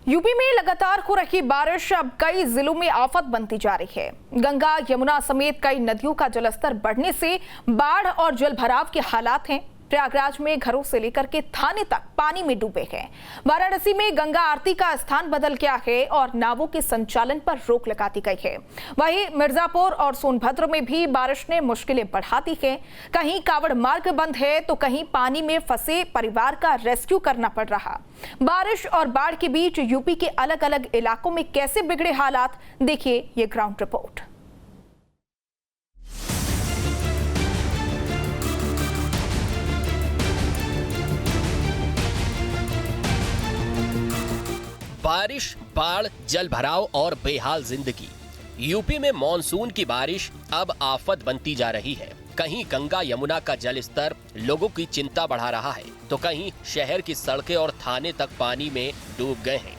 UP में लगातार हो रही बारिश अब कई जिलों में आफत बनती जा रही है। गंगा, यमुना समेत कई नदियों का जलस्तर बढ़ने से बाढ़ और जलभराव के हालात हैं। प्रयागराज में घरों से लेकर के थाने तक पानी में डूबे हैं। वाराणसी में गंगा आरती का स्थान बदल गया है और नावों के संचालन पर रोक लगा दी गई है। वहीं मिर्जापुर और सोनभद्र में भी बारिश ने मुश्किलें बढ़ा दी हैं। कहीं कावड़ मार्ग बंद है तो कहीं पानी में फंसे परिवार का रेस्क्यू करना पड़ रहा। बारिश और बाढ़ के बीच यूपी के अलग अलग इलाकों में कैसे बिगड़े हालात, देखिए ये ग्राउंड रिपोर्ट। बारिश, बाढ़, जल भराव और बेहाल जिंदगी। यूपी में मॉनसून की बारिश अब आफत बनती जा रही है। कहीं गंगा यमुना का जल स्तर लोगों की चिंता बढ़ा रहा है तो कहीं शहर की सड़कें और थाने तक पानी में डूब गए हैं।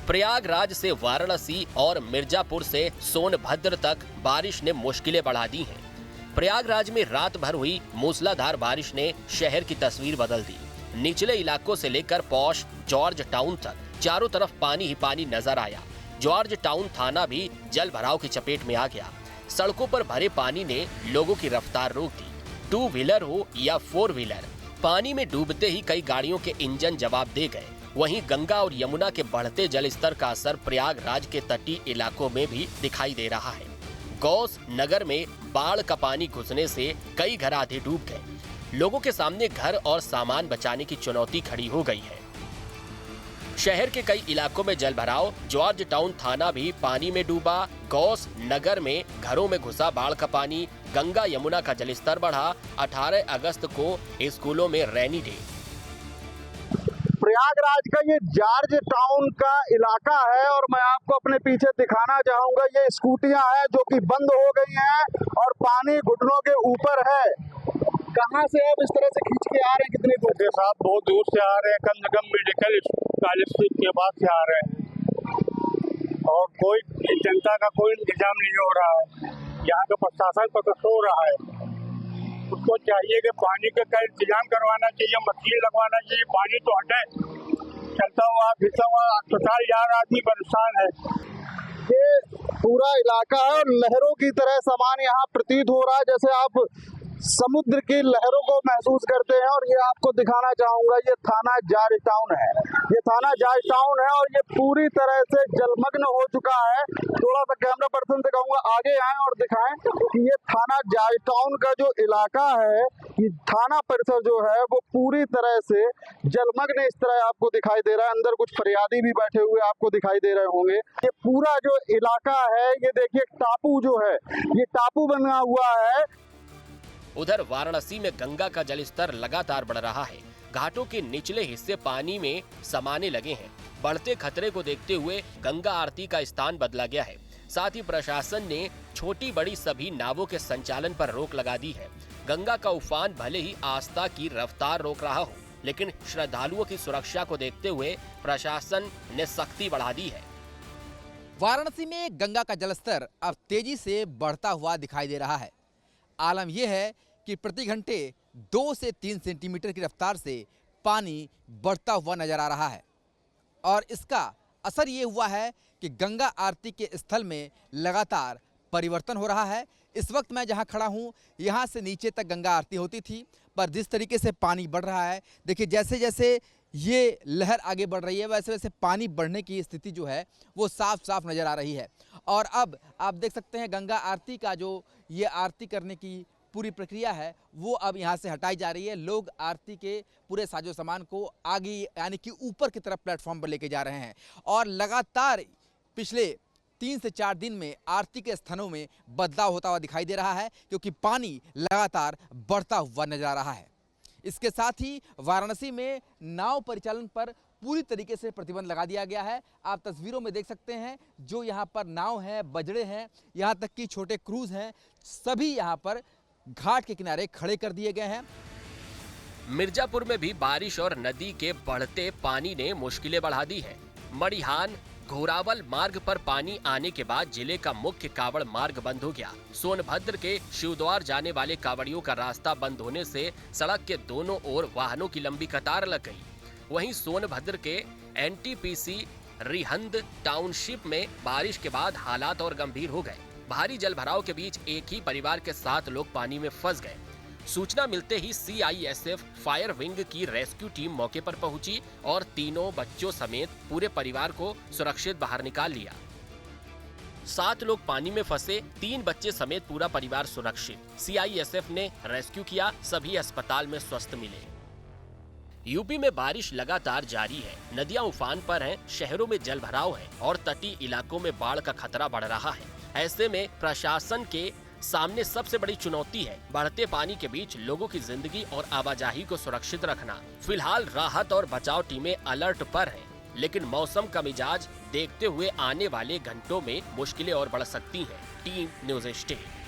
प्रयागराज से वाराणसी और मिर्जापुर से सोनभद्र तक बारिश ने मुश्किलें बढ़ा दी हैं। प्रयागराज में रात भर हुई मूसलाधार बारिश ने शहर की तस्वीर बदल दी। निचले इलाकों से लेकर पॉश जॉर्ज टाउन तक चारों तरफ पानी ही पानी नजर आया। जॉर्ज टाउन थाना भी जल भराव की चपेट में आ गया। सड़कों पर भरे पानी ने लोगों की रफ्तार रोक दी। 2 व्हीलर हो या 4 व्हीलर, पानी में डूबते ही कई गाड़ियों के इंजन जवाब दे गए। वहीं गंगा और यमुना के बढ़ते जल स्तर का असर प्रयागराज के तटीय इलाकों में भी दिखाई दे रहा है। गौस नगर में बाढ़ का पानी घुसने से कई घर आधे डूब गए। लोगों के सामने घर और सामान बचाने की चुनौती खड़ी हो गई है। शहर के कई इलाकों में जल भराव, जॉर्ज टाउन थाना भी पानी में डूबा। गौस नगर में घरों में घुसा बाढ़ का पानी। गंगा यमुना का जलस्तर बढ़ा। 18 अगस्त को स्कूलों में रेनी डे। प्रयागराज का ये जॉर्ज टाउन का इलाका है और मैं आपको अपने पीछे दिखाना चाहूंगा। ये स्कूटियां हैं जो कि बंद हो गई हैं और पानी घुटनों के ऊपर है। कहाँ से अब इस तरह से खींच के आ रहे हैं? कितनी दूर के साथ? बहुत दूर से आ रहे हैं। कम से कम मेडिकल कॉलेज के पास से आ रहे हैं और कोई जनता का कोई इंतजाम नहीं हो रहा है। यहाँ का प्रशासन तो सो रहा है। उसको चाहिए कि पानी का इंतजाम करवाना चाहिए, मशीन लगवाना चाहिए। पानी तो हटे, चलता हुआ फिरता हुआ अस्पताल जा रहा आदमी परेशान है। ये पूरा इलाका है और लहरों की तरह सामान यहाँ प्रतीत हो रहा है, जैसे आप समुद्र की लहरों को महसूस करते हैं। और ये आपको दिखाना चाहूंगा, ये थाना जॉर्ज टाउन है। ये थाना जॉर्ज टाउन है और ये पूरी तरह से जलमग्न हो चुका है। थोड़ा सा कैमरा पर्सन से कहूंगा आगे आए और दिखाएं कि ये थाना जॉर्ज टाउन का जो इलाका है, ये थाना परिसर जो है वो पूरी तरह से जलमग्न इस तरह आपको दिखाई दे रहा है। अंदर कुछ फरियादी भी बैठे हुए आपको दिखाई दे रहे होंगे। ये पूरा जो इलाका है, ये देखिए टापू जो है, ये टापू बना हुआ है। उधर वाराणसी में गंगा का जलस्तर लगातार बढ़ रहा है। घाटों के निचले हिस्से पानी में समाने लगे हैं। बढ़ते खतरे को देखते हुए गंगा आरती का स्थान बदला गया है। साथ ही प्रशासन ने छोटी बड़ी सभी नावों के संचालन पर रोक लगा दी है। गंगा का उफान भले ही आस्था की रफ्तार रोक रहा हो, लेकिन श्रद्धालुओं की सुरक्षा को देखते हुए प्रशासन ने सख्ती बढ़ा दी है। वाराणसी में गंगा का जलस्तर अब तेजी से बढ़ता हुआ दिखाई दे रहा है। आलम यह है कि प्रति घंटे 2 से 3 सेंटीमीटर की रफ्तार से पानी बढ़ता हुआ नजर आ रहा है और इसका असर ये हुआ है कि गंगा आरती के स्थल में लगातार परिवर्तन हो रहा है। इस वक्त मैं जहां खड़ा हूं, यहां से नीचे तक गंगा आरती होती थी, पर जिस तरीके से पानी बढ़ रहा है, देखिए जैसे जैसे ये लहर आगे बढ़ रही है वैसे वैसे पानी बढ़ने की स्थिति जो है वो साफ साफ नज़र आ रही है। और अब आप देख सकते हैं गंगा आरती का जो ये आरती करने की पूरी प्रक्रिया है वो अब यहाँ से हटाई जा रही है। लोग आरती के पूरे साजो सामान को आगे यानी कि ऊपर की तरफ प्लेटफॉर्म पर लेके जा रहे हैं और लगातार पिछले 3 से 4 दिन में आरती के स्थानों में बदलाव होता हुआ दिखाई दे रहा है, क्योंकि पानी लगातार बढ़ता हुआ नजर आ रहा है। इसके साथ ही वाराणसी में नाव परिचालन पर पूरी तरीके से प्रतिबंध लगा दिया गया है। आप तस्वीरों में देख सकते हैं जो यहाँ पर नाव हैं, बजड़े हैं, यहाँ तक कि छोटे क्रूज हैं, सभी यहाँ पर घाट के किनारे खड़े कर दिए गए हैं। मिर्जापुर में भी बारिश और नदी के बढ़ते पानी ने मुश्किलें बढ़ा दी है। मड़िहान घोरावल मार्ग पर पानी आने के बाद जिले का मुख्य कावड़ मार्ग बंद हो गया। सोनभद्र के शिवद्वार जाने वाले कावड़ियों का रास्ता बंद होने से सड़क के दोनों ओर वाहनों की लंबी कतार लग गई। वहीं सोनभद्र के एनटीपीसी रिहंद टाउनशिप में बारिश के बाद हालात और गंभीर हो गए। भारी जलभराव के बीच एक ही परिवार के 7 लोग पानी में फंस गए। सूचना मिलते ही CISF फायर विंग की रेस्क्यू टीम मौके पर पहुंची और तीनों बच्चों समेत पूरे परिवार को सुरक्षित बाहर निकाल लिया। 7 लोग पानी में फंसे, 3 बच्चे समेत पूरा परिवार सुरक्षित। CISF ने रेस्क्यू किया, सभी अस्पताल में स्वस्थ मिले। यूपी में बारिश लगातार जारी है। नदियां उफान पर हैं, शहरों में जलभराव है और तटीय इलाकों में बाढ़ का खतरा बढ़ रहा है। ऐसे में प्रशासन के सामने सबसे बड़ी चुनौती है बढ़ते पानी के बीच लोगों की जिंदगी और आवाजाही को सुरक्षित रखना। फिलहाल राहत और बचाव टीमें अलर्ट पर हैं, लेकिन मौसम का मिजाज देखते हुए आने वाले घंटों में मुश्किलें और बढ़ सकती हैं। Team news state.